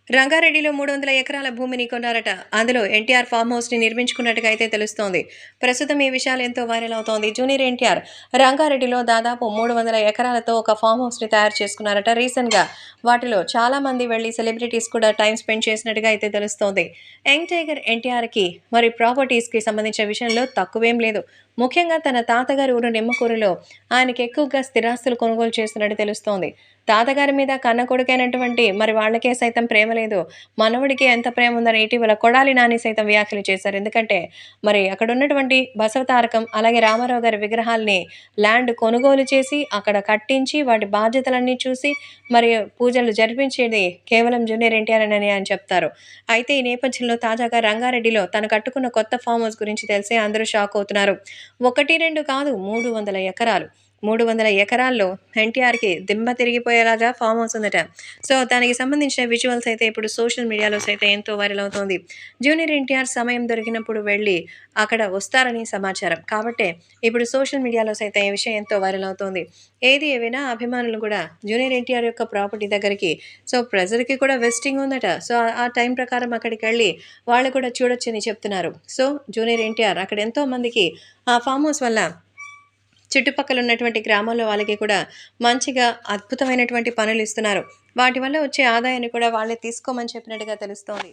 రంగారెడ్డిలో 300 ఎకరాల భూమిని కొన్నారట. అందులో ఎన్టీఆర్ ఫామ్ హౌస్‌ని నిర్మించుకున్నట్టుగా అయితే తెలుస్తోంది. ప్రస్తుతం ఈ విషయాలు ఎంతో వైరల్ అవుతోంది. జూనియర్ ఎన్టీఆర్ రంగారెడ్డిలో దాదాపు 300 ఎకరాలతో ఒక ఫామ్ హౌస్‌ని తయారు చేసుకున్నారట. రీసెంట్‌గా వాటిలో చాలా మంది వెళ్లి సెలబ్రిటీస్ కూడా టైమ్ స్పెండ్ చేసినట్టుగా అయితే తెలుస్తోంది. యంగ్ టైగర్ ఎన్టీఆర్‌కి మరి ప్రాపర్టీస్‌కి సంబంధించిన విషయంలో తక్కువేం లేదు. ముఖ్యంగా తన తాతగారి ఊరు నిమ్మకూరులో ఆయనకి ఎక్కువగా స్థిరాస్తులు కొనుగోలు చేస్తున్నట్టు తెలుస్తోంది. తాతగారి మీద కన్న కొడుకైనటువంటి మరి వాళ్ళకే సైతం ప్రేమ లేదు. మనవడికి ఎంత ప్రేమ ఉందని ఇటీవల కొడాలి నాని సైతం వ్యాఖ్యలు చేశారు. ఎందుకంటే మరి అక్కడున్నటువంటి బసవతారకం అలాగే రామారావు గారి విగ్రహాల్ని ల్యాండ్ కొనుగోలు చేసి, అక్కడ కట్టించి, వాటి బాధ్యతలన్నీ చూసి మరి పూజలు జరిపించేది కేవలం జూనియర్ ఎన్టీఆర్‌ఏనని ఆయన చెప్తారు. అయితే ఈ నేపథ్యంలో తాజాగా రంగారెడ్డిలో తను కట్టుకున్న కొత్త ఫామ్ హౌస్ గురించి తెలిసి అందరూ షాక్ అవుతున్నారు. 1, 2 కాదు 300 ఎకరాలు. 300 ఎకరాల్లో ఎన్టీఆర్‌కి దిమ్మ తిరిగిపోయేలాగా ఫామ్ హౌస్ ఉందట. సో, దానికి సంబంధించిన విజువల్స్ అయితే ఇప్పుడు సోషల్ మీడియాలో సైతం ఎంతో వైరల్ అవుతోంది. జూనియర్ ఎన్టీఆర్ సమయం దొరికినప్పుడు వెళ్లి అక్కడ వస్తారని సమాచారం. కాబట్టే ఇప్పుడు సోషల్ మీడియాలో సైతం ఈ విషయం ఎంతో వైరల్ అవుతోంది. ఏది ఏమైనా అభిమానులు కూడా జూనియర్ ఎన్టీఆర్ యొక్క ప్రాపర్టీ దగ్గరికి సో, ప్రెజర్‌కి కూడా విజిటింగ్ ఉందట. సో, ఆ టైం ప్రకారం అక్కడికెళ్ళి వాళ్ళు కూడా చూడొచ్చని చెప్తున్నారు. సో, జూనియర్ ఎన్టీఆర్ అక్కడ ఎంతో మందికి ఆ ఫామ్ హౌస్ వల్ల చుట్టుపక్కల ఉన్నటువంటి గ్రామాల్లో వాళ్ళకి కూడా మంచిగా అద్భుతమైనటువంటి పనులిస్తున్నారు. వాటి వల్ల వచ్చే ఆదాయాన్ని కూడా వాళ్ళే తీసుకోమని చెప్పినట్టుగా తెలుస్తోంది.